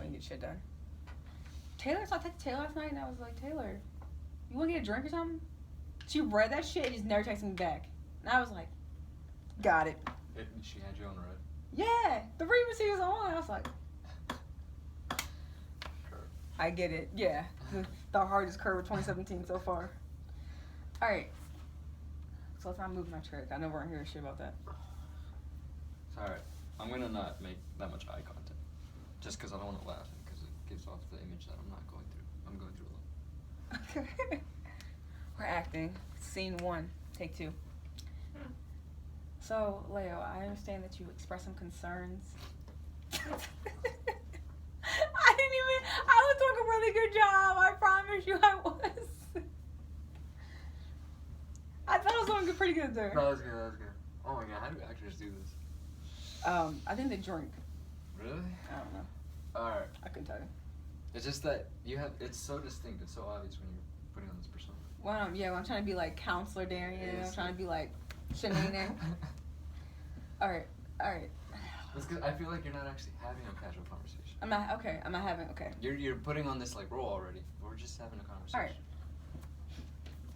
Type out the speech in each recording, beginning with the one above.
couldn't get shit done. Taylor, so I texted Taylor last night and I was like, Taylor, you want to get a drink or something? She read that shit and just never texted me back. And I was like, got it. She had you on red? Yeah, the frequency was on. I was like, Sure. I get it. Yeah, the hardest curve of 2017 so far. All right. So let's not move my trick. I know we're gonna hear shit about that. It's alright. I'm gonna not make that much eye contact. Just because I don't want to laugh, because it gives off the image that I'm not going through. I'm going through a lot. Okay. We're acting. Scene 1, take 2. So, Leo, I understand that you expressed some concerns. I was doing a really good job. I promise you I was. I thought I was doing pretty good there. No, that was good, that was good. Oh my god, how do actors do this? I think they drink. Really? I don't know. Alright. I couldn't tell you. It's just that it's so distinct, it's so obvious when you're putting on this persona. Well, I'm trying to be like counselor Darian. I'm trying to be like Shanae. Alright. That's good. I feel like you're not actually having a casual conversation. I'm not having, okay. You're putting on this like role already. We're just having a conversation. Alright.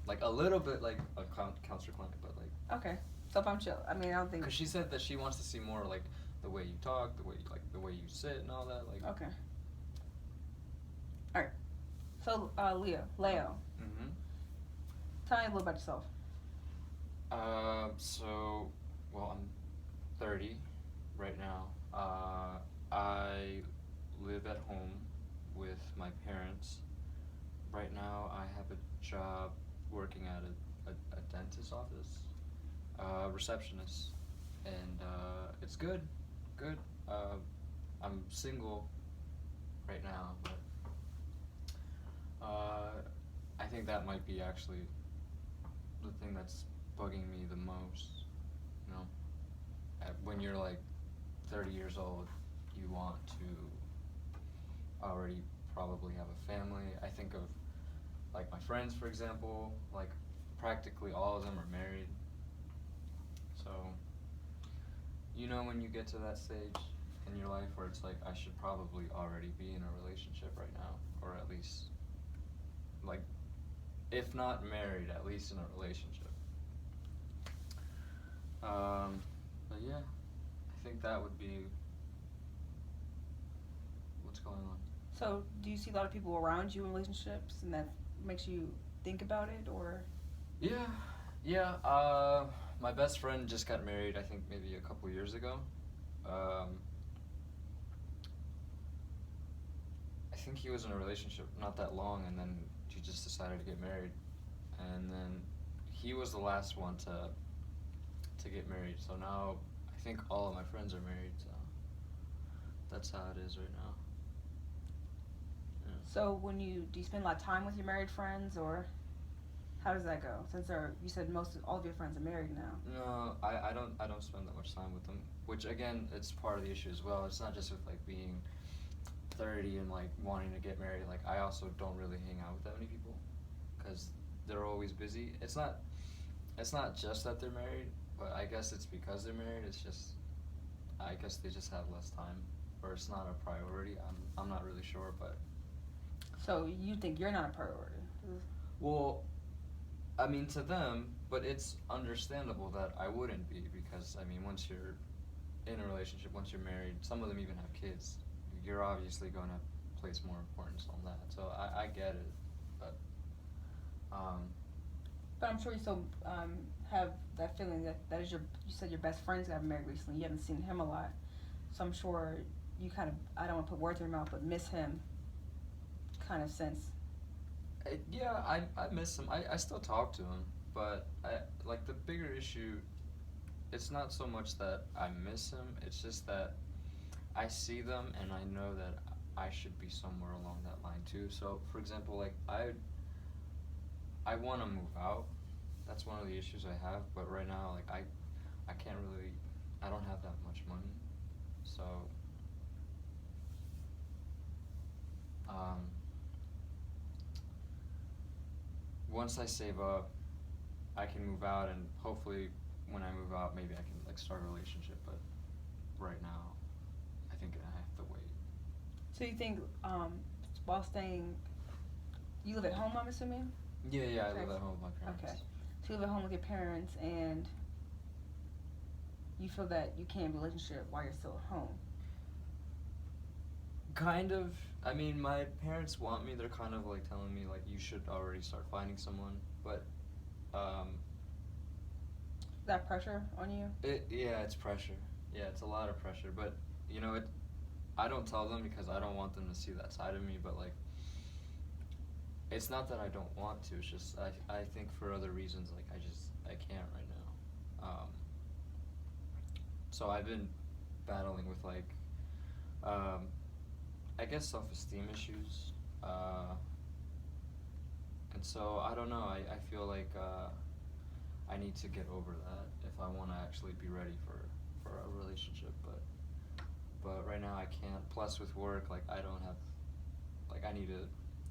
Like a little bit like a counselor client, but like. Okay. So if I'm chill, I mean, I don't think. Because she said that she wants to see more like the way you talk, the way you sit and all that. Like. Okay. Alright. So, Leo. Mm-hmm. Tell me a little about yourself. Well, I'm 30 right now. I live at home with my parents. Right now, I have a job working at a dentist's office, receptionist, and it's good. I'm single right now, but I think that might be actually the thing that's bugging me the most. You know, when you're like 30 years old, you want to already probably have a family. I think of like my friends, for example, like practically all of them are married. So, you know, when you get to that stage in your life where it's like, I should probably already be in a relationship right now, or at least, like, if not married, at least in a relationship. But yeah, I think that would be what's going on. So, do you see a lot of people around you in relationships, and that makes you think about it, or? Yeah. My best friend just got married, I think maybe a couple years ago. I think he was in a relationship not that long, and then he just decided to get married. And then he was the last one to get married. So now I think all of my friends are married. So that's how it is right now. Yeah. So do you spend a lot of time with your married friends, or how does that go? Since you said all of your friends are married now. No, I don't spend that much time with them. Which again, it's part of the issue as well. It's not just with like being 30 and like wanting to get married. Like I also don't really hang out with that many people because they're always busy. It's not just that they're married, but I guess it's because they're married. It's just I guess they just have less time, or it's not a priority. I'm not really sure, but. So you think you're not a priority? Well, I mean to them, but it's understandable that I wouldn't be because I mean once you're in a relationship, once you're married, some of them even have kids. You're obviously going to place more importance on that. So I get it, but. But I'm sure you still have that feeling that is you said your best friends got married recently. You haven't seen him a lot, so I'm sure you kind of, I don't want to put words in your mouth, but miss him. Kind of sense. Yeah, I miss him. I still talk to him, but like the bigger issue, it's not so much that I miss him. It's just that I see them and I know that I should be somewhere along that line too. So, for example, like I want to move out. That's one of the issues I have. But right now, like I can't really. I don't have that much money, so. Once I save up, I can move out, and hopefully, when I move out, maybe I can like start a relationship. But right now, I think I have to wait. So you think while staying, you live at home? I'm assuming. Yeah, I live Okay. at home with my Okay. parents. So you live at home with your parents, and you feel that you can't have a relationship while you're still at home. Kind of. I mean, my parents want me. They're kind of like telling me like you should already start finding someone, but um, That pressure on you? yeah, it's pressure. Yeah, it's a lot of pressure. But you know, it. I don't tell them because I don't want them to see that side of me. But like, it's not that I don't want to. It's just I think for other reasons like I can't right now. So I've been battling with like um, I guess self-esteem issues. And so I don't know. I feel like I need to get over that if I want to actually be ready for a relationship. But right now I can't. Plus with work, like I don't have, like I need to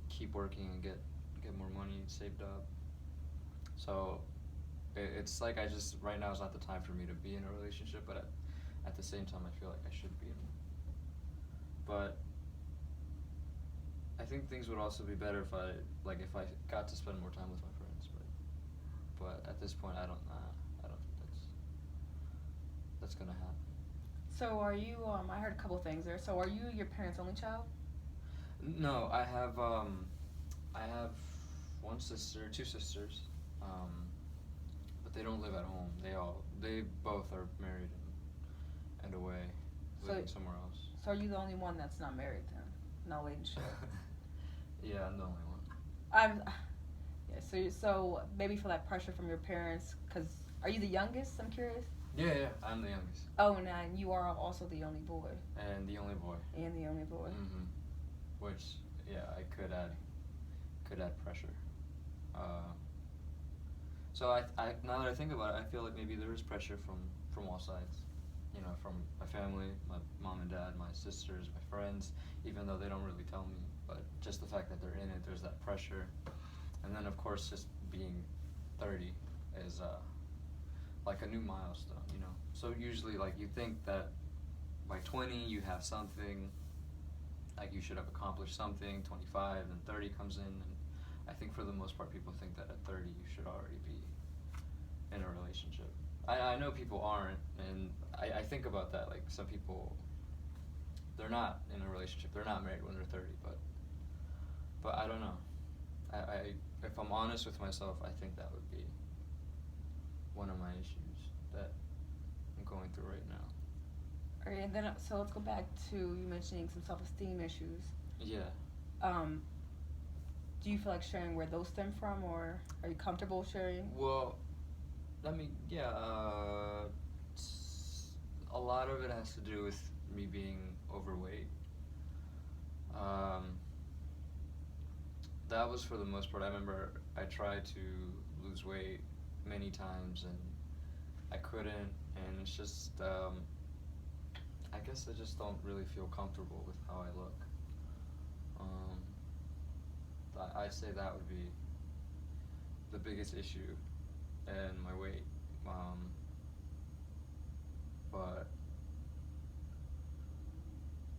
keep working and get more money saved up. So it's like I just right now is not the time for me to be in a relationship. But at the same time, I feel like I should be in one. But I think things would also be better if I got to spend more time with my friends. But at this point, I don't think that's gonna happen. So are you? I heard a couple things there. So are you your parents' only child? No, I have one sister, two sisters, um, but they don't live at home. They both are married and away, So, living somewhere else. so are you the only one that's not married then? No relationship. Yeah, I'm the only one. I'm. Yeah. So maybe feel that pressure from your parents. Cause are you the youngest? I'm curious. Yeah, I'm the youngest Oh, and you are also the only boy. and the only boy. And the only boy. Mm-hmm. Which, yeah, I could add pressure. Uh, so I now that I think about it, I feel like maybe there is pressure from all sides. You know, from my family, my mom and dad, my sisters, my friends, even though they don't really tell me. But just the fact that they're in it, there's that pressure. And then, of course, just being 30 is like a new milestone, you know? So usually, like, you think that by 20 you have something, like you should have accomplished something, 25, and 30 comes in, and I think for the most part people think that at 30 you should already be in a relationship. I know people aren't, and I think about that, like some people, they're not in a relationship, they're not married when they're 30, but I don't know. I if I'm honest with myself, I think that would be one of my issues that I'm going through right now. All right, and then so let's go back to you mentioning some self-esteem issues. Yeah. Um, do you feel like sharing where those stem from, or are you comfortable sharing? Well, yeah, a lot of it has to do with me being overweight. Um, that was for the most part. I remember I tried to lose weight many times and I couldn't, and it's just, I guess I just don't really feel comfortable with how I look. Um, I'd say that would be the biggest issue, and my weight. Um, but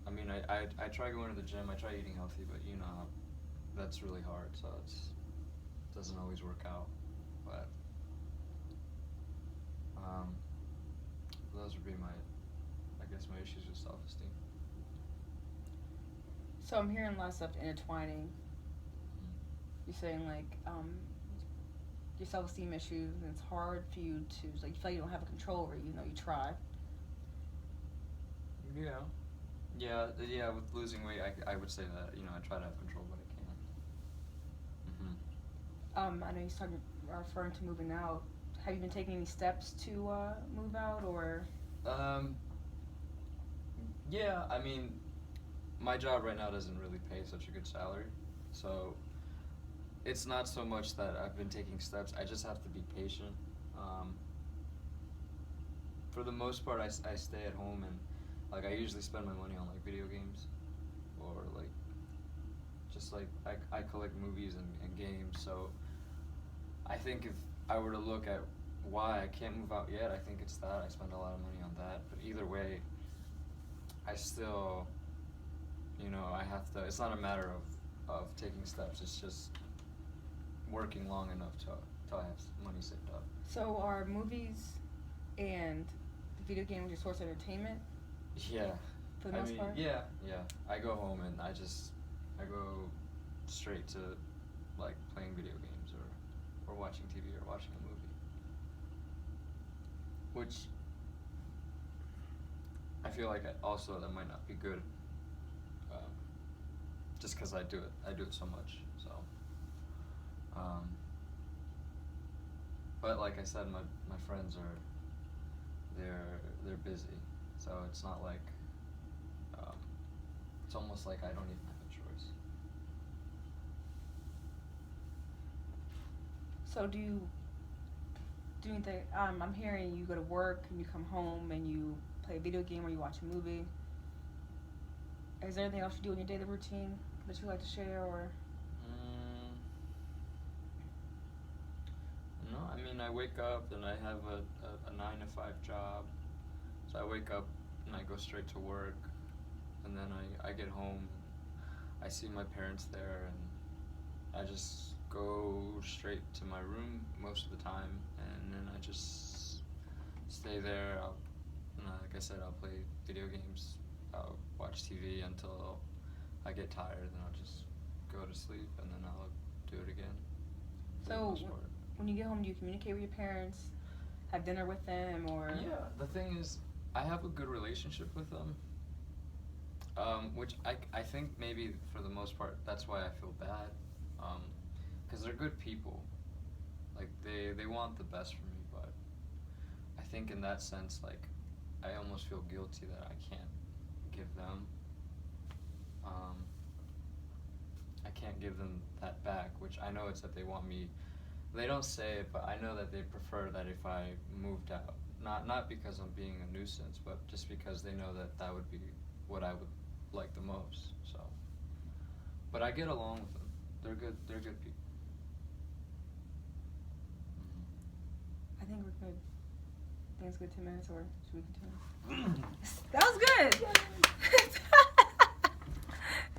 I mean, I try going to the gym. I try eating healthy, but you know, that's really hard. So it doesn't always work out. But um, those would be I guess my issues with self-esteem. So I'm hearing a lot of stuff intertwining. You're saying like your self-esteem issues, and it's hard for you to like you feel like you don't have a control over it, even though you try. Yeah. Yeah. With losing weight, I would say that you know I try to have control, but I can't. I know you started referring to moving out. Have you been taking any steps to move out, or? Mhm. Yeah. I mean, my job right now doesn't really pay such a good salary, so it's not so much that I've been taking steps. I just have to be patient. Um, for the most part, I stay at home and like I usually spend my money on like video games or like just like I collect movies and games. So I think if I were to look at why I can't move out yet, I think it's that I spend a lot of money on that. But either way, I still you know, I have to. It's not a matter of taking steps. It's just working long enough to have money saved up. So are movies and video games your source of entertainment Yeah. for the most part? Yeah. I go home and I go straight to like playing video games or watching TV or watching a movie. Which I feel like also that might not be good. Just because I do it so much. So. But like I said, my friends they're busy, so it's not like it's almost like I don't even have a choice. So do you think, I'm hearing you go to work and you come home and you play a video game or you watch a movie. Is there anything else you do in your daily routine that you like to share, or? No, I mean, I wake up and I have a 9 to 5 job. So I wake up and I go straight to work, and then I get home, I see my parents there, and I just go straight to my room most of the time, and then I just stay there. Like I said, I'll play video games, I'll watch TV until I get tired, and I'll just go to sleep, and then I'll do it again. So when you get home, do you communicate with your parents, have dinner with them, or? Yeah, the thing is, I have a good relationship with them, which I think maybe for the most part that's why I feel bad, because they're good people. Like they want the best for me, but I think in that sense, like I almost feel guilty that I can't give them. I can't give them that back, which I know it's that they want me. They don't say it, but I know that they prefer that if I moved out. Not because I'm being a nuisance, but just because they know that that would be what I would like the most. So, but I get along with them. They're good. They're good people. I think we're good. I think it's good 2 minutes, or should we continue? That was good.